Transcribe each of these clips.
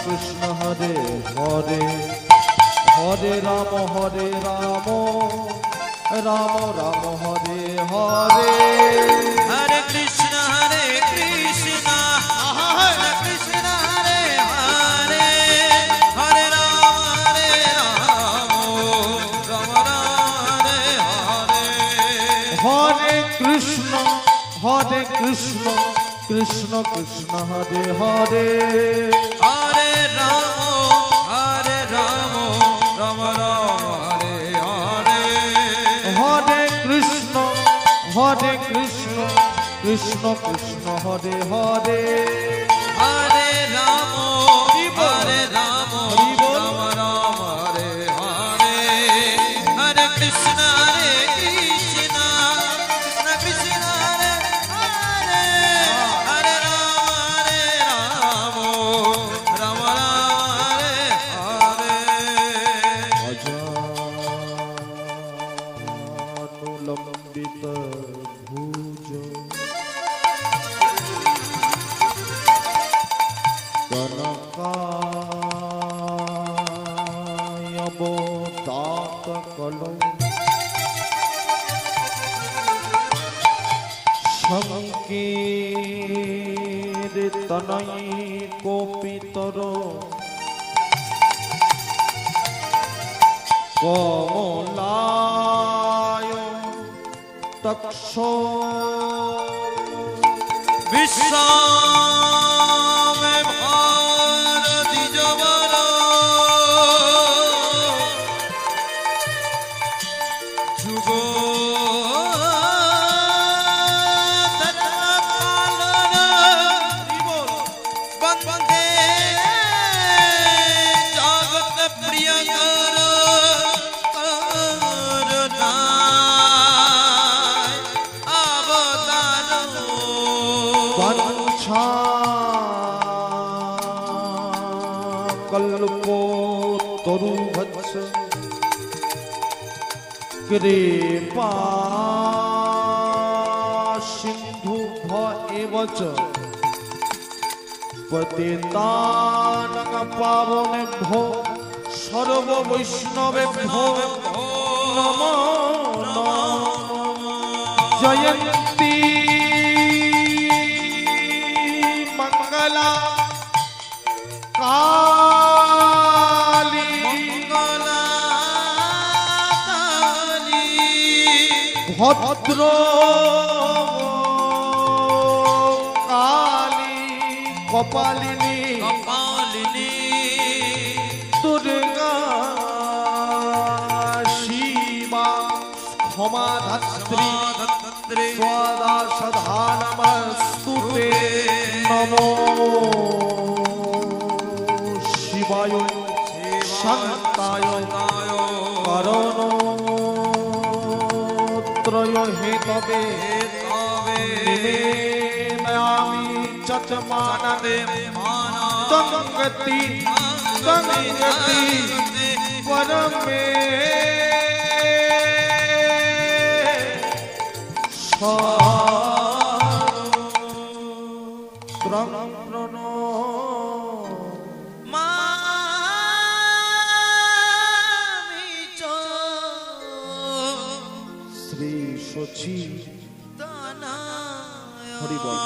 কৃষ্ণ হরে হরে হরে রাম রাম রাম হরে হরে হরে কৃষ্ণ কৃষ্ণ কৃষ্ণ হরে হরে হরে রাম রাম হরে হরে হরে কৃষ্ণ কৃষ্ণ কৃষ্ণ হরে হরে হরে রাম রাম রাম হরে হরে হরে কৃষ্ণ কৃষ্ণ কৃষ্ণ হরে হরে হরে রাম রাম রাম হরে হরে হরে কৃষ্ণ কৃষ্ণ কৃষ্ণ হরে হরে হরে রাম রাম হরে হরে অজানুলম্বিত ভুজ কনকায়বদাত কলৌ সংকীর্তনৈকোপিতর কমলায় তক্ষ বিশ্বমে ভারতী জবর যুগ বন্দে জগত প্রিয় কল্পো তরুভৎস কৃপা সিন্ধু ভবচ পতিতানাং পাবনেভ্যো সর্ব বৈষ্ণবেভ্যো নমো নমঃ জয়ন্তী মঙ্গলা কালী মঙ্গলা কালী ভদ্র কালী কপালিনী কপালিনী দুর্গা শিবা ক্ষমাধাত্রী সদা সদা নমস্তুতে নমো শিবায় শান্তায় করণত্রয় হেতবে নিবেদয়ামি চচমানদে তঙ্গতি পরমে শ্রী সচি হরি বল হরি বল।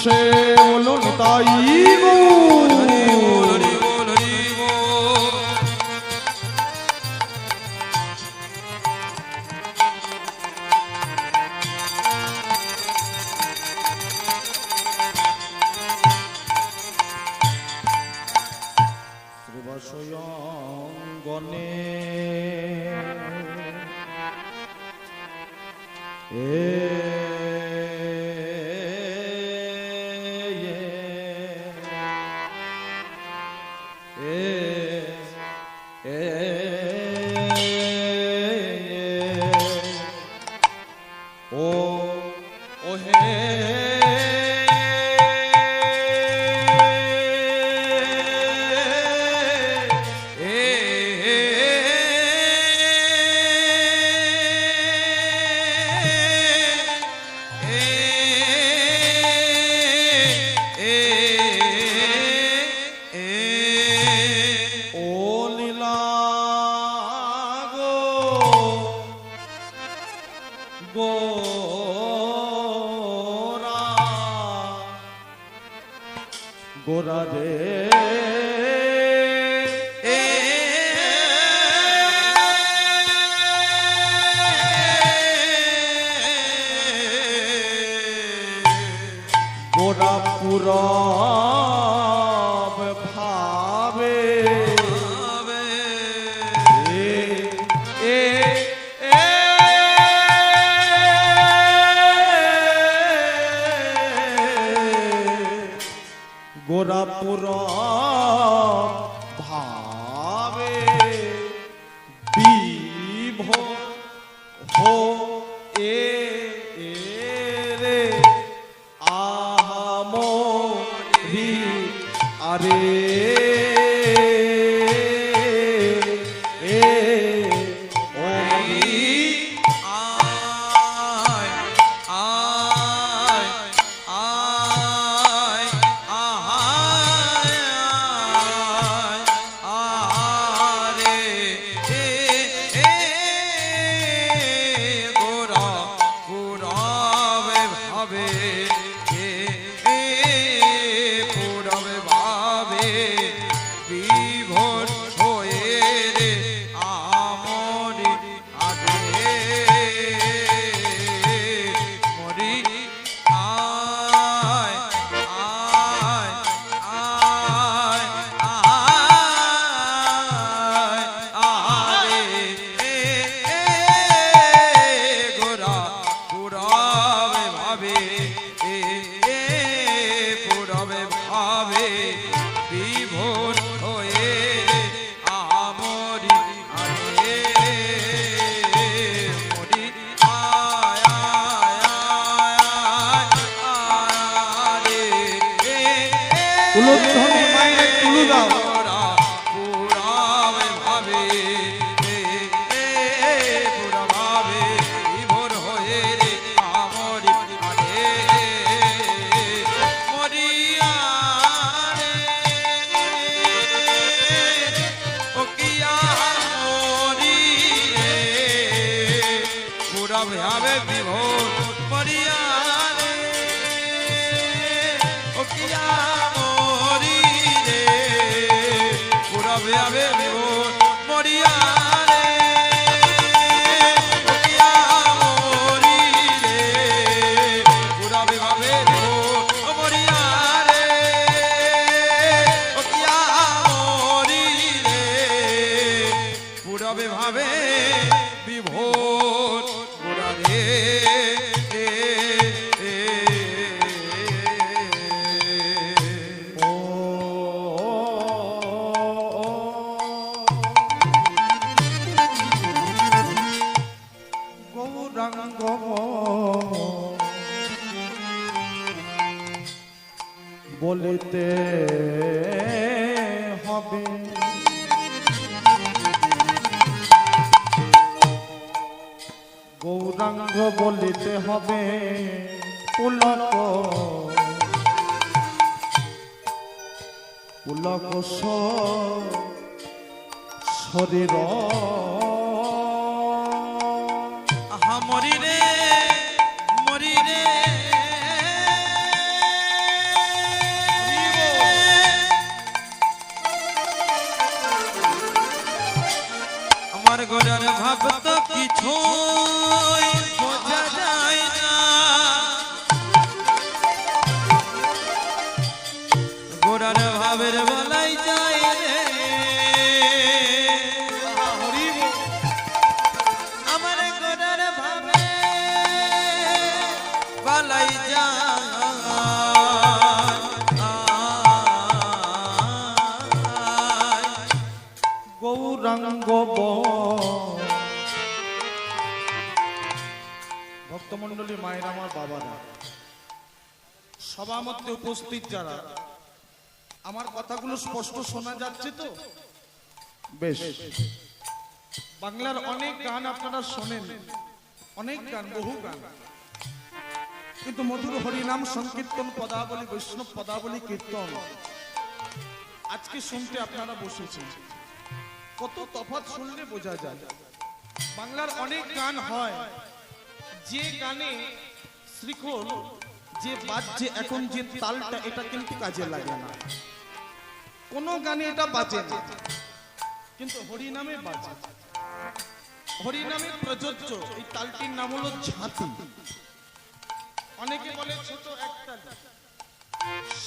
সে বলুন তাই গৌর। হরি বল হরি বল হরি বল। শ্রীবাসয়ঙ্গনে ও হে গোরা রে গোরা পুরা ভাবে গোরা পুরা ভাবে বিভোর হো এ রে আহামরি আরে তুলুধ্বনি মায়ের তুলু দাও পুরাবে ভাবে পুরা ভাবে বিভোর হয়ে রে আমরি আরে মরিয়া রে ও কিয়া মরি রে পুরা ভাবে বিভোর মরিয়া রে ও কিয়া আবে আবে বিভোর মরিয়া রে ওকিয়া মরি রে পুরাবে ভাবে বিভোর মরিয়া রে ওকিয়া মরি রে পুরাবে ভাবে বিভোর পুরা রে বলিতে হবে গৌরাঙ্গ বলিতে হবে পুলক পুলক শরীর আহা মরি রে ভাব তো কিছু বোঝা যায় না, গোরার ভাবের বলাই যায় রে, আমার গোরার ভাবে বলাই যায়। গৌরাঙ্গ ভক্তমন্ডলী, মায়ের আমার বাবারা, সভা মধ্যে উপস্থিত যারা, আমার কথাগুলো স্পষ্ট শোনা যাচ্ছে তো? বেশ। বাংলার অনেক গান আপনারা শোনেন, অনেক গান, বহু গান, কিন্তু মধুর হরিনাম সংকীর্তন পদাবলী, বৈষ্ণব পদাবলী কীর্তন আজকে শুনতে আপনারা বসেছেন। কত তফাৎ শুনলে বোঝা যায়। বাংলার অনেক গান হয়, যে গানে শ্রীখোল যে বাজছে এখন, যে তালটা, এটা কিন্তু কাজে লাগে না, কোন গানে এটা বাজে না, কিন্তু হরিনামে বাজে। হরিনামে প্রযোজ্য এই তালটির নাম হলো ঝাঁতি। অনেকে বলে ছোট একটা,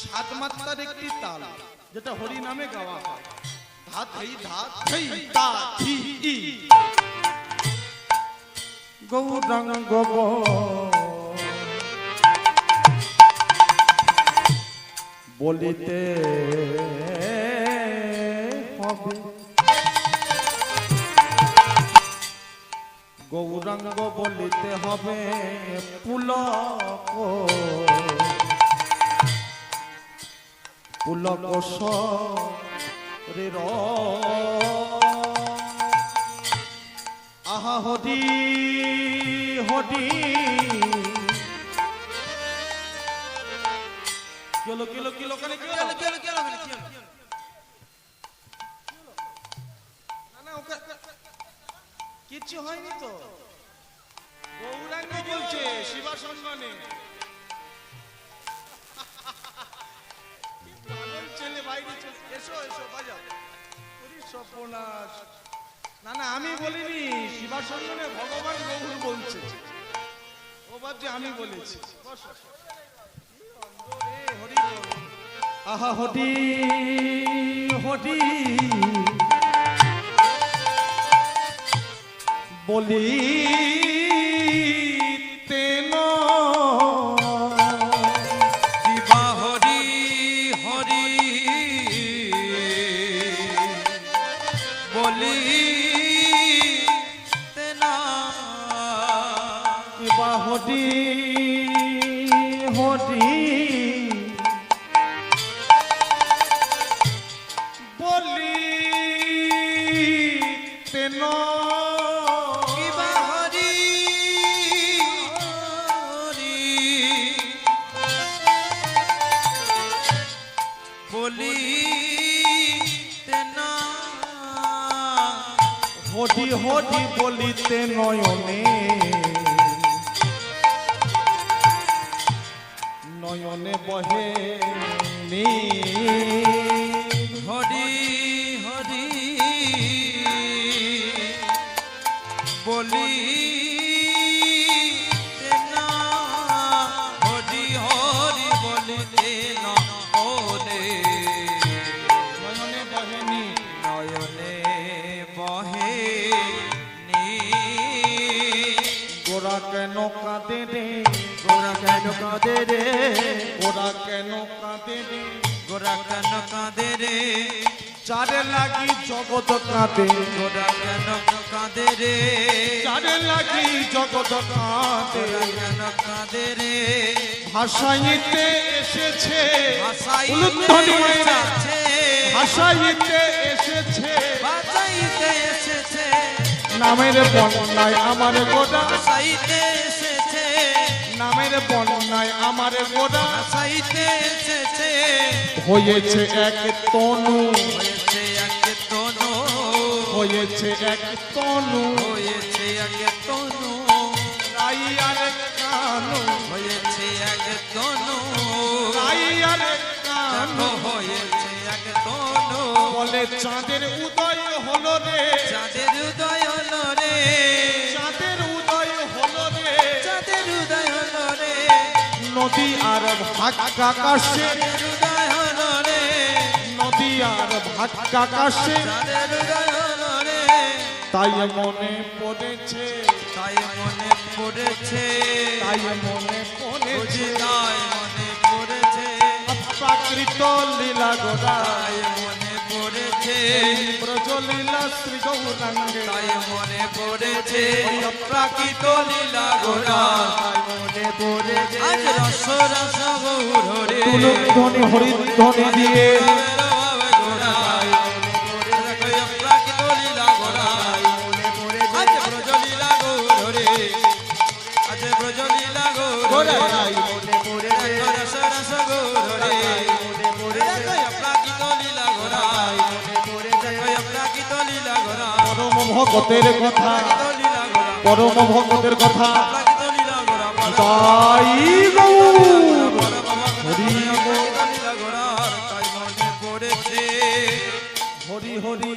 7 মাত্রার একটি তাল, যেটা হরিনামে গাওয়া হয়। ধাত হেই ধাত হেই তা থি ই। গৌরাঙ্গ বলিতে হবে, গৌরাঙ্গ বলিতে হবে পুলক, পুলক রে র আহা Hari Hari. Kilo kilo kilo কানে কিলো কিলো কিলো কিলো না না, ওকে কিছু হয়নি তো। গৌরাঙ্গ বলছে শিবা সন্ধানে, পাগল ছেলে বাইরে চলে এসো, এসো বাজাও। সর্বনাশ। না না, আমি বলিনি, শিবা সন্ধানে ভগবান গৌর বলছে, ও ভাবছে আমি বলেছি। আহা হরি হরি বলি তেন দিবা হরি হরি বলি তেনা, দিবা হরি হরি বলি তেন দিবা হরি হরি বলি তেনা, হরি হরি বলিতে নয়নে, নয়নে বহে নি। হরি হরি বলি তেনা, হরি হরি বলি তেনা, ওরে নয়নে বহে নি। নয়নে বহে নি। গোরা কেন কাঁদে রে, গোরা কেন কাঁদে রে, গোরা কেন কাঁদে রে, গোরা কেন কাঁদে রে, চারে লাগি জগৎ কাঁদে, গোরা কেন কাঁদে রে, চারে লাগি জগৎ কাঁদে। গোরা কেন কাঁদে রে, ভাষাইতে এসেছে, ভাষাইতে উলুধ্বনি মায়েরা, এসেছে, ভাষাইতে এসেছে, বাজাইতে এসেছে, নামের বন্যায় আমার গোরা, ভাষাইতে এসেছে, নামের বন্যায় আমার গোরা ভাষাইতে এসেছে, হয়েছে এক তনু, হয়েছে এক তনু, হয়েছে এক তনু, হয়েছে এক তনু, রাই আর কানু, হয়েছে এক তনু, রাই আর কানু। হয়েছে এক তনু, বলে চাঁদের উদয় হলো রে, চাঁদের উদয় হলো রে, নদী আর ভাগ আকাশে, হৃদয় হলো রে, নদী আর ভাগ আকাশে, যাদের হৃদয় হলো রে, তাই মনে পড়েছে, তাই মনে পড়েছে, তাই মনে পড়েছে বুঝি তাই মনে পড়েছে, অপ্রাকৃত লীলা গোরা, তাই মনে পড়েছে, ব্রজলীলা শ্রী গৌরাঙ্গে, তাই মনে পড়েছে, অপ্রাকৃত লীলা গোরা, মনে পড়েছে। আজ রস রস গৌর রে, তুলুক ধ্বনি হরিত ধ্বনি দিয়ে গোরা, অপ্রাকৃত লীলা গোরা, আজ ব্রজলীলা গৌর রে, আজ ব্রজলীলা গৌর রে, রস রস গৌর রে, অপ্রাকৃত লীলা গোরা, অপ্রাকৃত লীলা গোরা, পরম ভগতের কথা, লীলা গোরা, পরম ভগতের কথা, অপ্রাকৃত লীলা গোরা, তাই গৌর হরি লীলা গোরা, তাই মনে পড়েছে, হরি হরি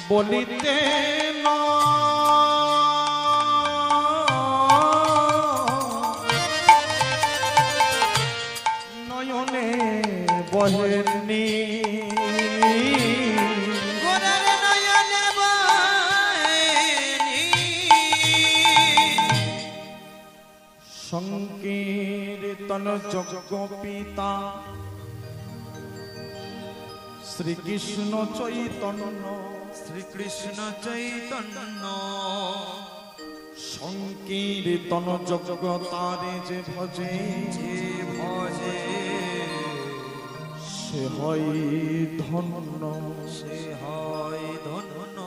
বলিতে নয়নে বহেনি গোরার নয়নে বাহিনী, সংকীর্তন যজ্ঞ পিতা শ্রীকৃষ্ণ চৈতন্য, শ্রীকৃষ্ণ চৈতন্য, সংকীর্তন যজ্ঞ তারে যে ভজে, যে ভজে সে হয় ধন্য। সে হয় ধন্য,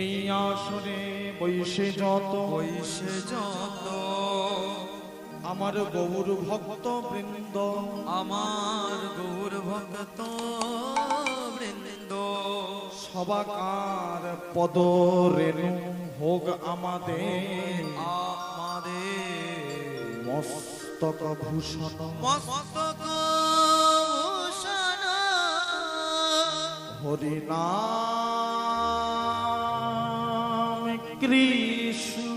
এই আসরে বৈশে যত বৈশে যত আমার গৌর ভক্ত বৃন্দ, আমার গৌর ভক্ত বৃন্দ, সবাকার পদ রেণু হোক আমাদের আমাদের মস্তক ভূষণ। মস্তক ভূষণ, হরি নাম কৃষ্ণ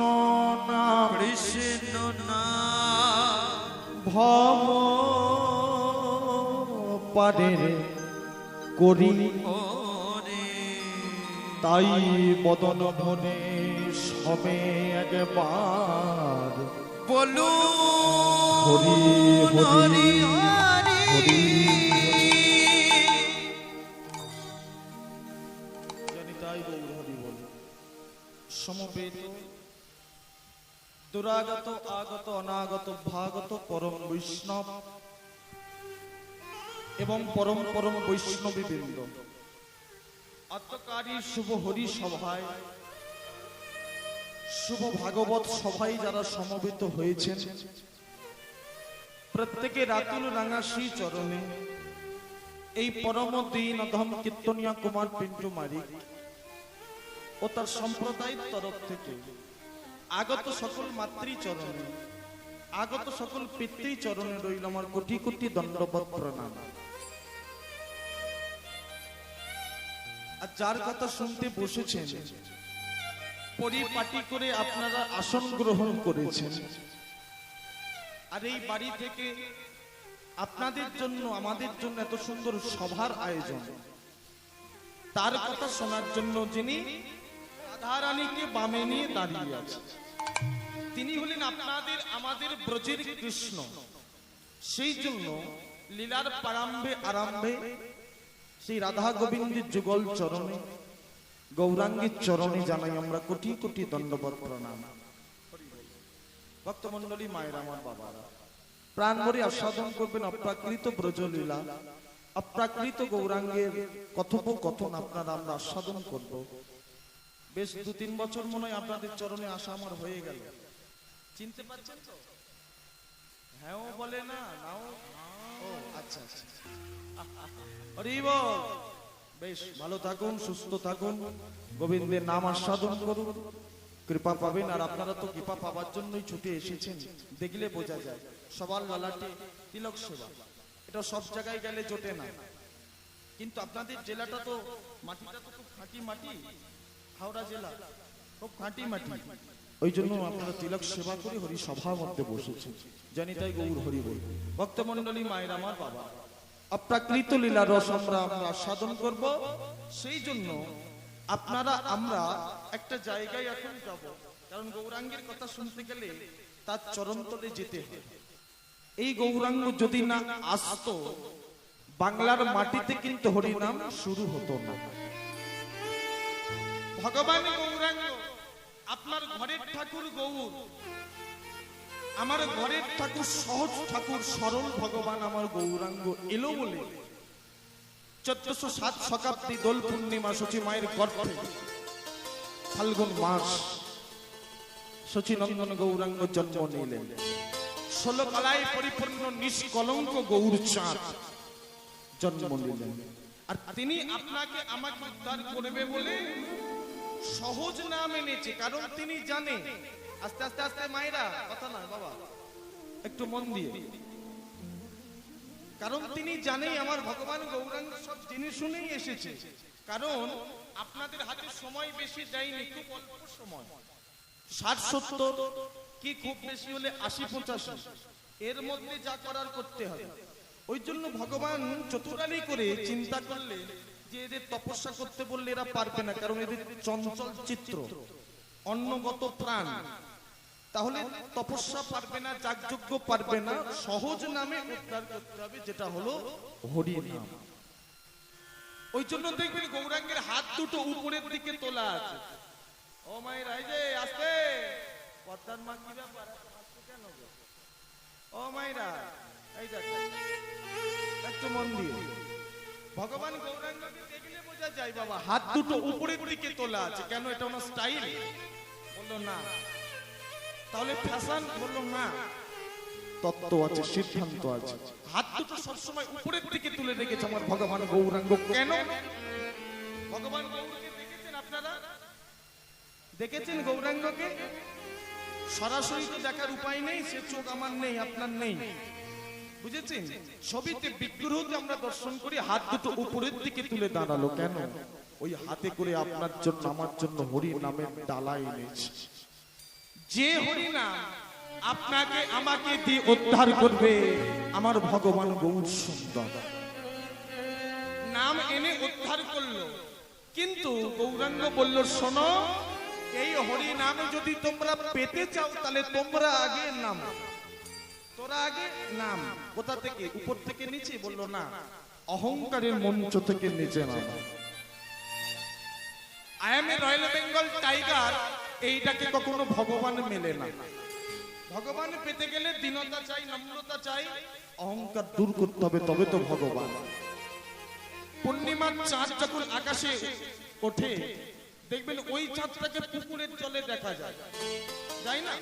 নাম কৃষ্ণ নাম ভব পারের করি, ওরে, তাই বদন ভনে সবে একবার বলু হরি হরি হরি হরি। জানি তাই গৌর হরি বল। সমবেত দুরাগত আগত অনাগত ভাগত পরম বৈষ্ণব এবং পরম পরম বৈষ্ণবী বৃন্দ, আত্মকারী শুভ হরি সভায়, শুভ ভাগবত সভায় যারা সমবেত হয়েছেন, প্রত্যেকে রাতুল রাঙা শ্রী চরণে এই পরম দীন অধম কীর্তনিয়া কুমার পিন্টু মারিক ও তার সম্প্রদায়ের তরফ থেকে আগত সকল মাতৃ চরণে, আগত সকল পিতৃ চরণে রইল আমার কোটি কোটি দণ্ডবত প্রণাম। আর যার কথা শুনতে বসেছেন, পরিপাটি করে আপনারা আসন গ্রহণ করেছেন, আর এই বাড়ি থেকে আপনাদের জন্য আমাদের জন্য এত সুন্দর সভার আয়োজন, তার কথা শোনার জন্য যিনি রাধারানীকে বামে নিয়ে দাঁড়িয়ে আছে, তিনি হলেন আপনাদের আমাদের ব্রজের কৃষ্ণ। সেই জন্য লীলার প্রারম্ভে আরম্ভে সেই রাধা গোবিন্দের যুগল চরণে, গৌরাঙ্গের চরণে জানাই আমরা কোটি কোটি দণ্ডবত প্রণাম। ভক্তমন্ডলী, মায়ের আমার বাবারা, প্রাণ ভরে আস্বাদন করবেন অপ্রাকৃত ব্রজলীলা, অপ্রাকৃত গৌরাঙ্গের কথোপকথন আপনারা আমরা আস্বাদন করব। বেশ 2-3 বছর মনে হয় আপনাদের চরণে আসা আমার হয়ে গেল। চিনতে পারছেন তো? হ্যাঁ বলে না, নাও। ও আচ্ছা আচ্ছা, হরি বল। বেশ ভালো থাকুন, সুস্থ থাকুন, গোবিন্দের নাম আস্বাদন করুন, কৃপা পাবেন। আর আপনারা তো কৃপা পাওয়ার জন্যই ছুটে এসেছেন, দেখলে বোঝা যায় সবার লালাটে তিলক সেবা। এটা সব জায়গায় গেলে জোটে না, কিন্তু আপনাদের জেলাটা তো মাটিটা তো খুব খাঁটি মাটি, হাওড়া জেলা খুব খাঁটি মাটি। ওই জন্য আপনারা তিলক সেবা করে হরি সভার মধ্যে বসেছেন, জানি তাই গৌর হরি বল। ভক্তমন্ডলী, মায়ের আমার বাবা, অপ্রাকৃত লীলা রস আমরা আস্বাদন করব। সেই জন্য আপনারা আমরা একটা জায়গায় এখন যাব, কারণ গৌরাঙ্গের কথা শুনতে গেলে তার চরণতলে যেতে হয়। এই গৌরাঙ্গ যদি না আসতো, বাংলার মাটিতে কিন্তু হরিনাম শুরু হতো না। ভগবান গৌরাঙ্গ, আপনার ঘরের ঠাকুর গৌর, আমার ঘরের ঠাকুর সহজ ঠাকুর সরল ভগবান আমার গৌরাঙ্গ এলো বলে 1407 শতাব্দী দোল পূর্ণিমা সচি মায়ের গর্ভে ফাল্গুন মাস সচিনন্দন গৌরাঙ্গ জন্ম নিলেন। 16 কলায় পরিপূর্ণ নিষ্কলঙ্ক গৌর চাঁদ জন্ম নিলেন। আর তিনি আপনাকে আমাকে উদ্ধার করবে বলে সহজ নাম এনেছে, কারণ তিনি জানে। আস্তে আস্তে আস্তে মায়েরা, কথা নয় বাবা, একটু মন দিয়ে, কারণ তিনি জানেই আমার ভগবান গৌরাঙ্গ সব জেনে শুনেই এসেছে। কারণ আপনাদের হাতে সময় বেশি দেয়নি, খুব অল্প সময়, 60-70 কি খুব বেশি হলে 80-85, এর মধ্যে যা করার করতে হবে। ওই জন্য ভগবান চতুরালি করে চিন্তা করলে যে এদের তপস্যা করতে বললে এরা পারবে না, কারণ এদের চঞ্চল চিত্র, অন্নগত প্রাণ, তাহলে তপস্যা পারবে না, যাগযজ্ঞ পারবে না। সহজ নামে উদ্ধার করতে হবে, যেটা হলো হরি নাম। ওই জন্য দেখবেন গৌরাঙ্গের হাত দুটো উপরের দিকে তোলা আছে। ও মায়ের এই যে আসতে পদ্মার মা, কি ব্যাপার আসতে কেন গো? ও মায়েরা এই দেখো, একটু মন দিয়ে, ভগবান গৌরাঙ্গকে দেখলে বোঝা যায় বাবা হাত দুটো উপরের দিকে তোলা আছে। কেন? এটা ওনার স্টাইল? বললো না। তাহলে ফ্যাশন? বললো না। তত্ত্ব আছে, সিদ্ধান্ত আছে। হাত দুটো সবসময় উপরের দিকে তুলে রেখেছে আমার ভগবান গৌরাঙ্গ। কেন? ভগবান গৌরকে দেখেছেন আপনারা? দেখেছেন গৌরাঙ্গকে? সরাসরি তো দেখার উপায় নেই, সে চোখ আমার নেই, আপনার নেই, বুঝেছেন? ছবিতে বিগ্রহকে আমরা দর্শন করি, হাত দুটো উপরের দিকে তুলে দাঁড়ালো। কেন? ওই হাতে করে আপনার জন্য আমার জন্য হরি নামের ডালা এনেছে। যে হরি নাম আপনাকে আমাকে দিয়ে উদ্ধার করবে আমার ভগবান গৌর সুন্দর নাম এনে উদ্ধার করলো। কিন্তু গৌরাঙ্গ বলল, শোনো, এই হরি নামে যদি তোমরা পেতে চাও তাহলে তোমরা আগে নাম, তোরা আগে নাম। কোথা থেকে? উপর থেকে নিচে? বললো না, অহংকারের মঞ্চ থেকে নিচে নাম। I M A royal Bengal tiger, এইটাকে কখনো ভগবান মেলে না। ভগবান পেতে গেলে দীনতা চাই, নম্রতা চাই, অহংকার দূর করতে হবে, তবে তো ভগবান। পূর্ণিমার চাঁদ যখন আকাশে ওঠে দেখবেন ওই চাঁদটাকে পুকুরের জলে দেখা যায়, যায় না?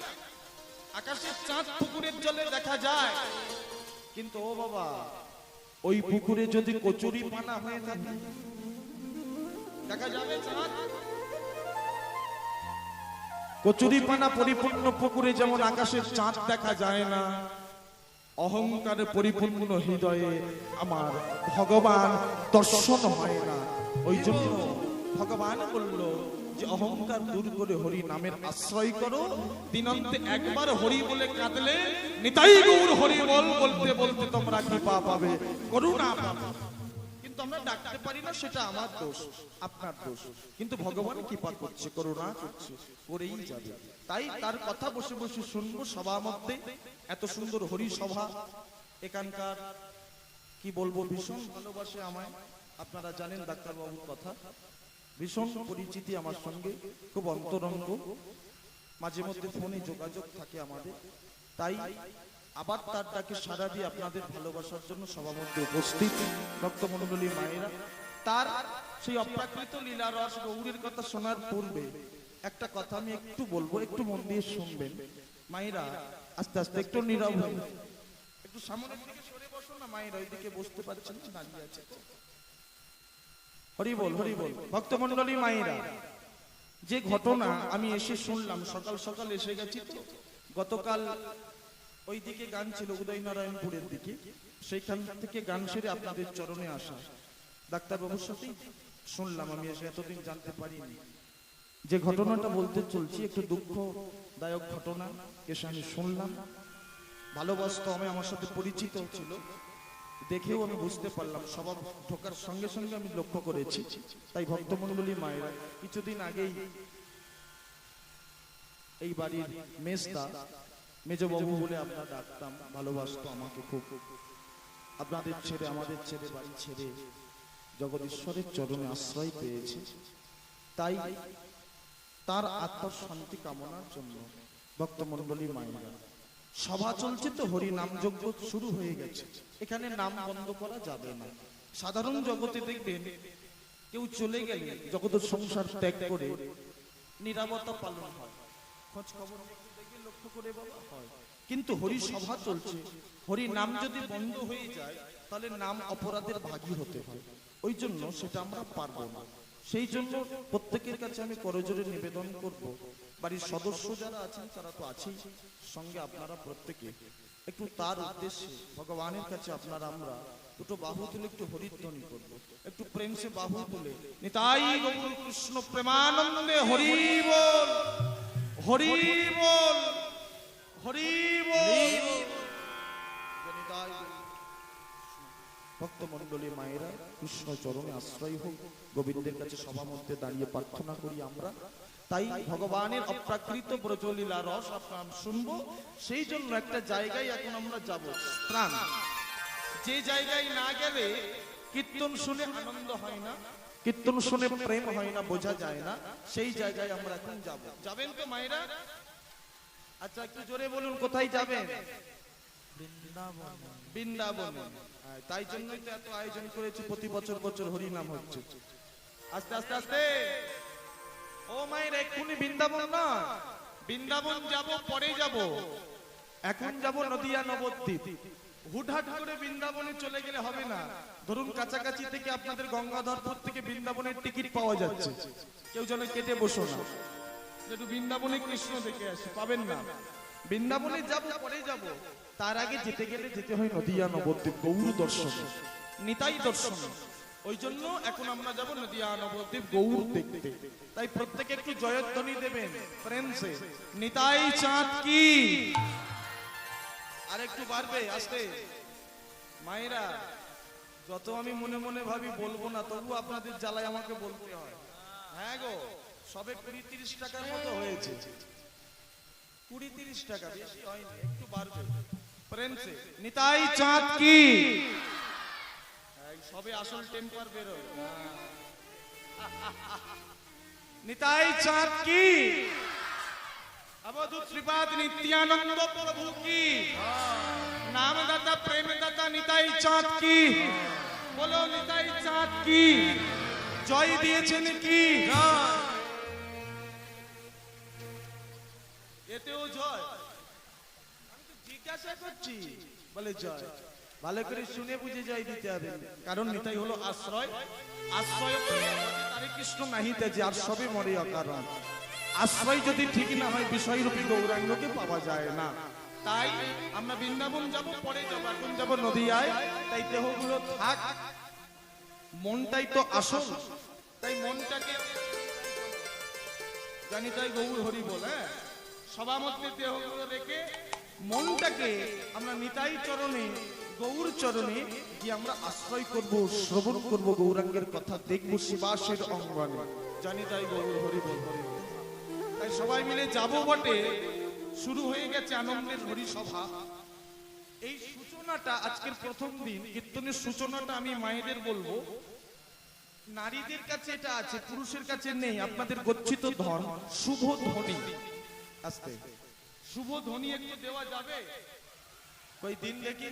আকাশের চাঁদ পুকুরের জলে দেখা যায়, কিন্তু ও বাবা, ওই পুকুরে যদি কচুরি পানা হয়ে থাকে দেখা যাবে চাঁদ? কচুরি পানা পরিপূর্ণ পুকুরে যেমন আকাশের চাঁদ দেখা যায় না, অহংকারে পরিপূর্ণ হৃদয়ে আমার ভগবান দর্শন হয় না। ওই জন্য ভগবান বলল যে অহংকার দূর করে হরি নামের আশ্রয় করো। দিনন্তে একবার হরি বলে কাঁদলে নিতাই গৌর হরি বল বলতে বলতে তোমরা কৃপা পাবে, করুণা পাবে। কিন্তু আমরা ডাকতে পারি না, সেটা আমার দোষ, আপনার দোষ। কিন্তু ভগবান কৃপা করছে, করুণা করছে, করেই যাবে। তাই তার কথা বসে বসে শুনবো সভা মধ্যে। এত সুন্দর হরি সভা, এখানকার কি বলবো, ভীষণ ভালোবাসে আমায়। আপনারা জানেন ডাক্তারবাবুর কথা, ভীষণ পরিচিতি আমার সঙ্গে, খুব অন্তরঙ্গ, মাঝে মধ্যে ফোনে যোগাযোগ থাকে আমাদের। তাই আবার তার ডাকে সাড়া দিয়ে আপনাদের ভালোবাসার জন্য সবার মধ্যে উপস্থিত ভক্তমণ্ডলী মায়েরা। তার সেই অপ্রাকৃত লীলা রস গৌরের কথা শোনার পূর্বে একটা কথা আমি একটু বলবো, একটু মন দিয়ে শুনবেন মায়েরা। আস্তে আস্তে একটু নীরব হয়ে একটু সামনের দিকে সরে বসো না মায়েরা, ওইদিকে বসতে পারছেন না, দাঁড়িয়ে আছে। হরি বল, হরি বল। ভক্তমণ্ডলী মায়েরা, যে ঘটনা আমি এসে শুনলাম, সকাল সকাল এসে গেছি তো, গতকাল ওই দিকে গান ছিল উদয়নারায়ণপুরের দিকে, সেইখান থেকে গান সেরে আপনাদের চরণে আসা। ডাক্তারবাবুর সাথেই শুনলাম, আমি এসে এতদিন জানতে পারিনি। যে ঘটনাটা বলতে চলছি, একটু দুঃখ দায়ক ঘটনা এসে আমি শুনলাম। ভালোবাসতো, আমি আমার সাথে পরিচিত ছিল, দেখেও আমি বুঝতে পারলাম, স্বভাব ঢোকার সঙ্গে সঙ্গে আমি লক্ষ্য করেছি। তাই ভক্তমণ্ডলী মায়েরা, কিছুদিন আগেই এই বাড়ির মেজদা, মেজবাবু বলে আমরা ডাকতাম, ভালোবাসতো আমাকে খুব। আপনাদের ছেড়ে, আমাদের ছেড়ে, বাড়ি ছেড়ে জগদীশ্বরের চরণে আশ্রয় পেয়েছে। তাই তার আত্মার শান্তি কামনার জন্য ভক্তমণ্ডলী মায়েরা, সভা চলছে তো, হরি নাম যজ্ঞ শুরু হয়ে গেছে, এখানে নাম বন্ধ করা যাবে না। সাধারণ জগতে দেখবেন কেউ চলে গেলে জগতের সংসার ত্যাগ করে নীরবতা পালন হয়, খোঁজ খবর দেখে লক্ষ্য করে বাবা হয়। কিন্তু হরি সভা চলছে, হরি নাম যদি বন্ধ হয়ে যায় তাহলে নাম অপরাধের ভাগী হতে হয়। ওই জন্য সেটা আমরা পারবো না। সেই জন্য প্রত্যেকের কাছে আমি করজোরে নিবেদন করব, বাড়ির সদস্য যারা আছেন তারা তো আছেই, সঙ্গে আপনারা প্রত্যেকে একটু তার উদ্দেশ্যে ভগবানের কাছে আপনারা আমরা দুটো বাহু তুলে একটু হরিধ্বনি করব, একটু প্রেম সে বাহু তুলে নিতাই গৌর কৃষ্ণ প্রেমানন্দে হরি বল, হরি বল, হরি বল। নিতাই ভক্তমণ্ডলী মায়েরা, কৃষ্ণ চরণে আশ্রয় হোক, গোবিন্দের কাছে সভা মধ্যে দাঁড়িয়ে প্রার্থনা করি আমরা। তাই ভগবানের অপ্রাকৃত ব্রজলীলা রস আপনার শুনবো। সেই জন্য একটা জায়গায় এখন আমরা যাব, প্রাণ, যে জায়গায় না গেলে কীর্তন শুনে আনন্দ হয় না, কীর্তন শুনে প্রেম হয় না, বোঝা যায় না, সেই জায়গায় আমরা এখন যাব। যাবেন তো মায়েরা? আচ্ছা একটু জোরে বলুন, কোথায় যাবেন? বৃন্দাবন। তাই জন্যই তো এত আয়োজন করেছি, প্রতি বছর বছর হরি নাম হচ্ছে। আস্তে আস্তে আস্তে, ও মায়ের, এক্ষুনি বৃন্দাবন না, বৃন্দাবন যাব, পরে যাব, এখন যাব নদিয়া নবদ্বীপ। হুটহাট করে বৃন্দাবনে চলে গেলে হবে না। ধরুন কাছাকাছি থেকে আপনাদের গঙ্গাধরপুর থেকে বৃন্দাবনের টিকিট পাওয়া যাচ্ছে, কেউ যেন কেটে বসো না, একটু বৃন্দাবনে কৃষ্ণ দেখে আসে, পাবেন না। বৃন্দাবনে যাব, পরে যাব, তার আগে যেতে গেলে যেতে হয় নদিয়া নবদ্বীপ, গৌর দর্শন, নিতাই দর্শন। ওই জন্য এখন আমরা যাব নদিয়া নবদ্বীপ গৌর দেখতে। তাই প্রত্যেকে একটু জয়ধ্বনি দেবেন প্রেম সে, নিতাই চাঁদ কি। আর একটু বাড়বে আস্তে মায়েরা, যত আমি মনে মনে ভাবি বলবো না, তবু আপনাদের জ্বালায় আমাকে বলতে হয়। হ্যাঁ গো, সবে 20-30 টাকার মতো হয়েছে, 20-30 টাকা, বেশি হয়নি, একটু বাড়বে প্রেম সে, নিতাই চাঁদ কি। সবে আসল টেম্পার বেরোয়, নিতাই চাঁদ কি। अवधूत श्रीपाद नित्यानंद प्रभु की, नामदाता प्रेमदाता निताई चाँद की, बोलो निताई चाँद की জয় দিয়েছেন কি। এতেও জয়, আমি তো জিজ্ঞাসা করছি, বলে জয়। ভালো করে শুনে বুঝে জয় দিতে হবে, কারণ নিতাই হলো আশ্রয়। আশ্রয় তারে কৃষ্ণ নাহিতে যে আর সবে মরে অকারণ। আশ্রয় যদি ঠিক না হয়, বিষয়রূপী গৌরাঙ্গকে পাওয়া যায় না। তাই আমরা বৃন্দাবন যাব, পরে যাব, এখন যাব নদিয়ায়। তাই দেহগুলো থাক, মনটাই তো আসল। তাই মনটাকে জানি, তাই গৌর হরি বলে সবার মধ্যে দেহগুলো রেখে মনটাকে আমরা নিতাই চরণে, গৌর চরণে গিয়ে আমরা আশ্রয় করব, শ্রবণ করব, গৌরাঙ্গের কথা দেখব শিবাসের অঙ্গনে। জানি তাই গৌর হরি বল। তাই সবাই মিলে যাব বটে, শুরু হয়ে গেছে আনন্দের হরি সভা। এই সূচনাটা আজকের প্রথম দিন, কীর্তনের সূচনাটা আমি মায়েদের বলবো। নারীদের কাছে এটা আছে, পুরুষের কাছে নেই। আপনাদের গচ্ছিত ধন শুভ ধ্বনি, আস্তে শুভ ধ্বনি একটু দেওয়া যাবে? কই দিন দেখি।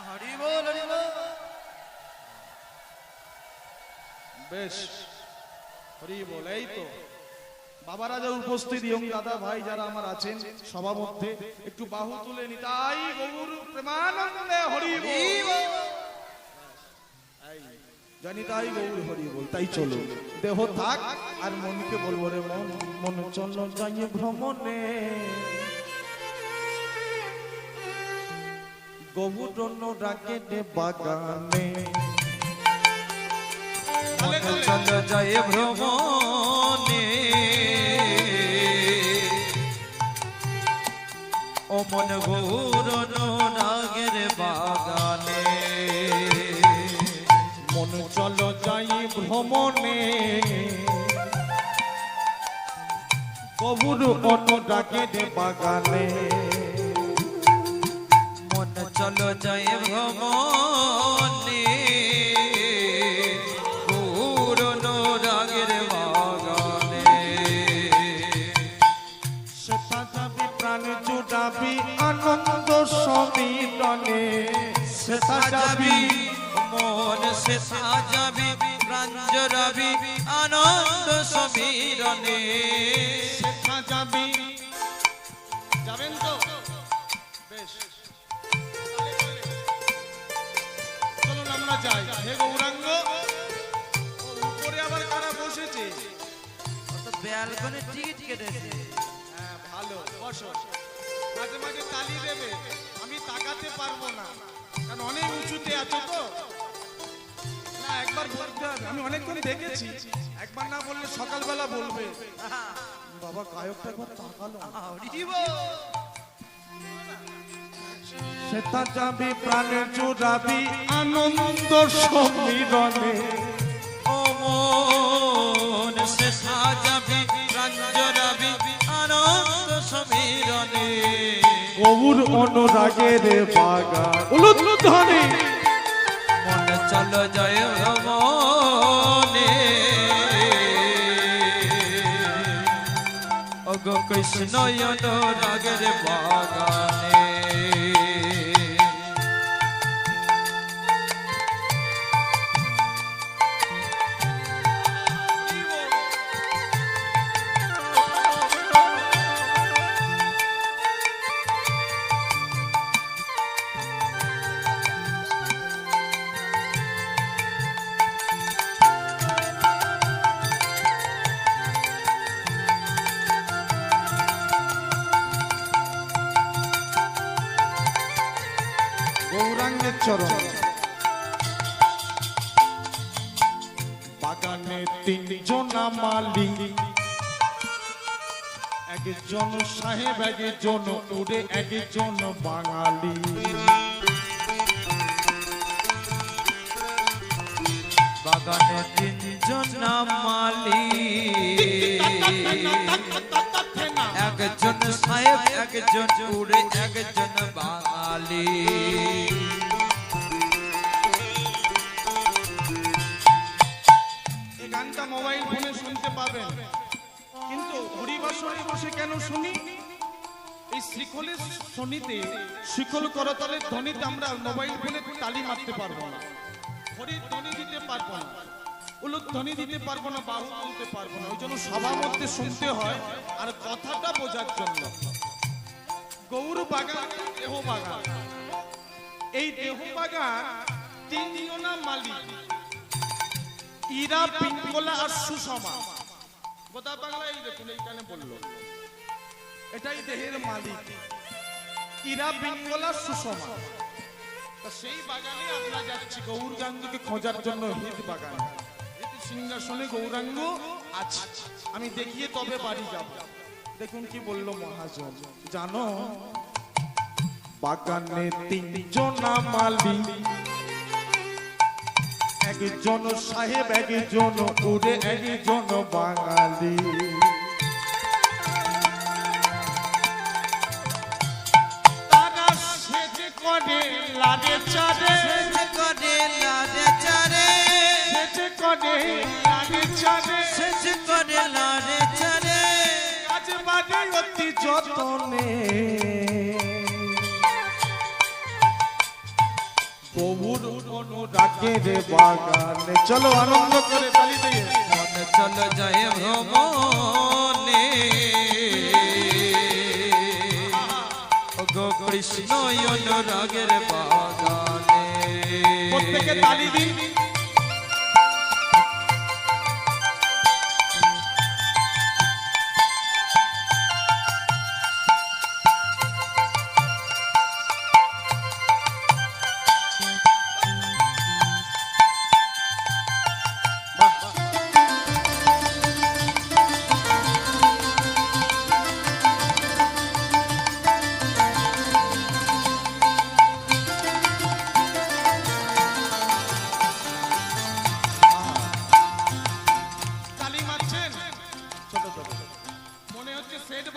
হরি বল, হরি বল। বেশ, হরি বল। এই তো বাবারা যা উপস্থিত এবং দাদা ভাই যারা আমার আছেন সভা মধ্যে, একটু বাহু তুলে নিতাই গৌর প্রেমানন্দে হরি বল। জানি তাই গৌর হরি বল। তাই চলো, দেহ থাক আর মনকে বলবো, রে মন, মন চলো যাই ভ্রমণে, গৌর ডাকে দে বাগানে, চল যায় ভ্রমণে, মন গৌর অনুরাগের বাগানে মন চলো যাই ভ্রমণে গৌর অনুরাগের বাগানে মন চলো যায় ভ্রমণে গৌর অনুরাগের বাগানে সেটা যাবি প্রাণ জুড়াবি আনন্দ সমীরণে সেটা যাবি মন সে সাজাবি প্রাণ জড়াবি আনন্দ সমীরণে সেটা যাবি যাবেন তো বেশ চলুন আমরা যাই হে গৌরাঙ্গ ও উপরে আবার কারা বসেছে ব্যালকনি টিকিট কেটেছে হ্যাঁ ভালো বসো মাঝে মাঝে তালি দেবে আমি তাকাতে পারবো না কারণ অনেক উঁচুতে আছো তো না একবার বলতে হবে আমি অনেকক্ষণ দেখেছি একবার না বললে সকালবেলা বলবে বাবা গায়কটা একবার তাকালো সেটা যাবি প্রাণে জোড়াবি আনন্দ সমীরণে ও মন সে সাজাবি প্রাণ জড়াবি আনন্দ সমীরণে গৌর অনুরাগের বাগান উলুধ্বনি মন চলো জয় ভ্রমণে ওগো কৃষ্ণ অনুরাগের বাগানে গৌরাঙ্গের চরণ বাগানে তিনজন মালি একজন সাহেব একজন উড়ে একজন বাঙালি বাগানে তিনজন মালি একজন সাহেব একজন উড়ে একজন বাঙালি এই গানটা মোবাইল ফোনে শুনতে পাবেন কিন্তু হরিবাসরে বসে কেন শুনি এই শিখলের শনিতে শিখল করতালের ধ্বনিতে আমরা মোবাইল ফোনে তালি মারতে পারবো না হরির ধ্বনি দিতে পারবো না উলুর ধ্বনি দিতে পারবো না বাহু বলতে পারবো না ওই জন্য সবার মধ্যে শুনতে হয় আর কথাটা বোঝার জন্য গৌর বাগান দেহ বাগান এই দেহ বাগান তিনজনা মালিক ইরা পিঙ্গলা আর সুষমা গোদা বাংলা এই দেখুন এইখানে বললো এটাই দেহের মালিক ইরা পিঙ্গলা সুষমা তা সেই বাগানে আমরা যাচ্ছি গৌরাঙ্গকে খোঁজার জন্য হিত বাগান হিত সিংহাসনে গৌরাঙ্গ আছে আমি দেখিয়ে তবে বাড়ি যাব দেখুন কি বললো মহাজন জানো বাগানে তিনজনা মালিক একজন সাহেব একজন উড়ে একজন বাঙালি তারা সেজে করে লাড়ে চারে সেজে করে লাড়ে চারে সেজে করে লাড়ে চারে সেজে করে লাড়ে চারে কাজ বাড়ে অতি যতনে গৌর অনুরাগের বাগানে চলো আনন্দ করে তালি দিয়ে মন চলো জয় ভ্রমণে ওগো কৃষ্ণ অনুরাগের বাগানে প্রত্যেকে তালি দিন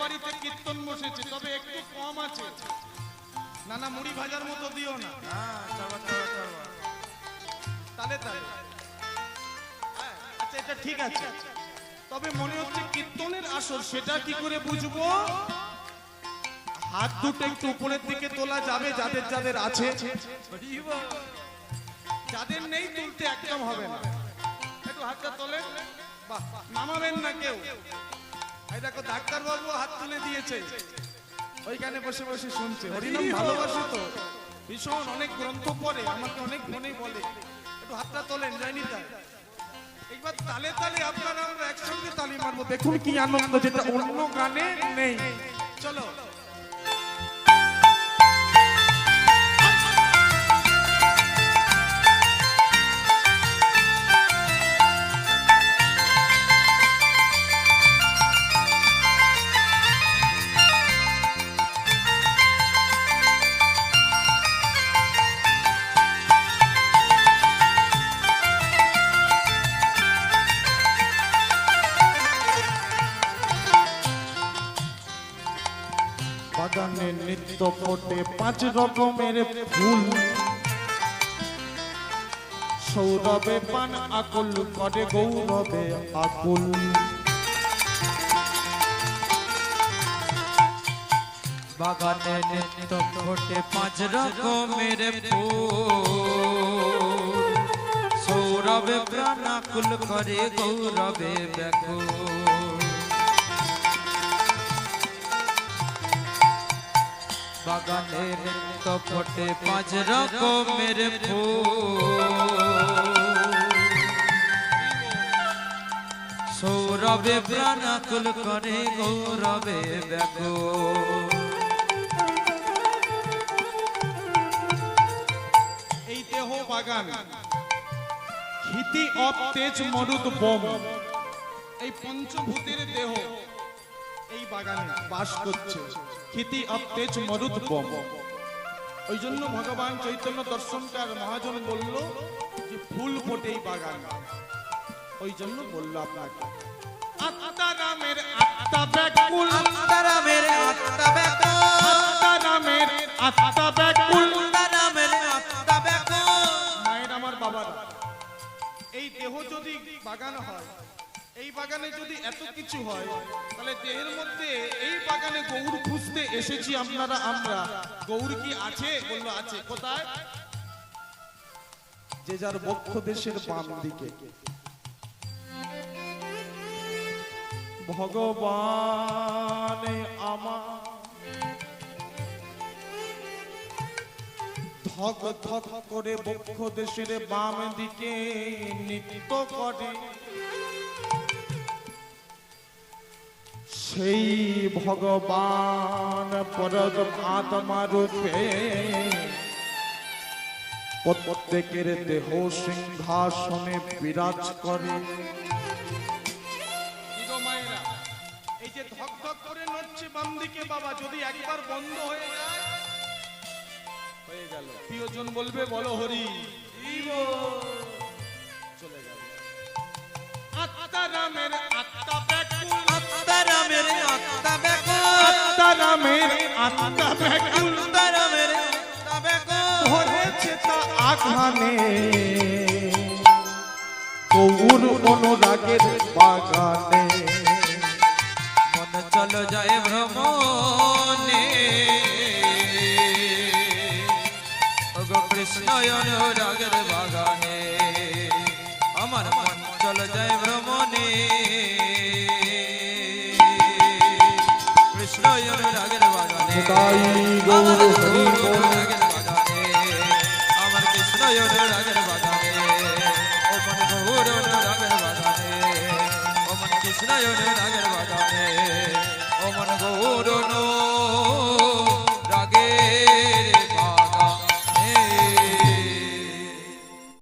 বাড়িতে কীর্তন বসেছে, তবে একটু কম আছে। না না, মুড়ি ভাজার মতো দিও না। তাহলে তাহলে আচ্ছা, এটা ঠিক আছে। তবে মনে হচ্ছে কীর্তনের আসর, সেটা কি করে বুঝবো? হাত দুটো একটু উপরের দিকে তোলা যাবে যাদের যাদের আছে, যাদের নেই তুলতে একদম হবে না। একটু হাতটা তোলেন, বাহ, নামাবেন না কেউ। এই দেখো ডাক্তার বাবু হাত তুলে দিয়েছে, ওইখানে বসে বসে শুনছে। হরিনাম ভালোবাসে তো ভীষণ, অনেক গ্রন্থ পড়ে, আমাকে অনেক মনে বলে। একটু হাতটা তোলেন, যায়নি তাই। একবার তালে তালে আপনারা আমরা একসঙ্গে তালি মারবো, দেখুন কি আনন্দ, যেটা অন্য গানে নেই। চলো। বাগানে নিত্য ফোটে 5 রকমের ফুল, সৌরভে পান আকুল করে গৌরবে আকুল। বাগানে নিত্য ফোটে 5 রকমের ফুল, সৌরভে প্রাণ আকুল করে গৌরবে ব্যাকুল। বাগানে নিত্য ফোটে 5 রকমের ফুল, সৌরভে প্রাণ আকুল করে গৌরবে ব্যাকুল। এই দেহ বাগান, ক্ষিতি অপ তেজ মরুদ বম, এই পঞ্চভূতের দেহ এই বাগানে বাস করছে। ক্ষিতি অপ তেজ মরুদ বম। ওই জন্য ভগবান চৈতন্য দর্শনকার মহাজন বলল যে ফুল ফোটে এই বাগান। ওই জন্য বলল আপনাকে আত্মা রামের আত্মা ব্যাকুল, আত্মা রামের আত্মা ব্যাকুল, আত্মা রামের আত্মা ব্যাকুল, আত্মা রামের আত্মা ব্যাকুল। মায়ের আমার বাবার, এই দেহ যদি বাগান হয়, এই বাগানে যদি এত কিছু হয়, তাহলে দেহের মধ্যে এই বাগানে গৌর খুঁজতে এসেছি আপনারা, আমরা। গৌর কি আছে? বললো আছে। কোথায়? যে যার বক্ষ দেশের বাম দিকে। ভগবান আমার ধক ধক করে বক্ষ দেশের বাম দিকে নৃত্য করে। সেই ভগবান পরমাত্মা রূপে প্রত্যেকের দেহ সিংহাসনে বিরাজ করে। এই যে ধক ধক করে নড়ছে বাম দিকে, বাবা যদি একবার বন্ধ হয়ে যায়, হয়ে গেল। প্রিয়জন বলবে বলো হরি, চলে গেল। আত্মা রামের আত্মা ব্যাকুল, আত্মা রামের আত্মা ব্যাকুল, আত্মা রামের আত্মা ব্যাকুল, আত্মা রামের আত্মা ব্যাকুল। ধরেছে তা আঘানে গৌর অনুরাগের বাগানে। মন চলো যায় ভ্রমণে, ওগো কৃষ্ণ অনুরাগের বাগানে। আমার মন চলো যায় ভ্রমণে, কৃষ্ণ অনুরাগের বাগানে। তাই গৌর আমার হরি বল। অনুরাগের বাগানে, আমার কৃষ্ণ অনুরাগের বাগানে। ও মন গৌর অনুরাগের বাগানে, ও মন কৃষ্ণ অনুরাগের বাগানে, ও মন গৌর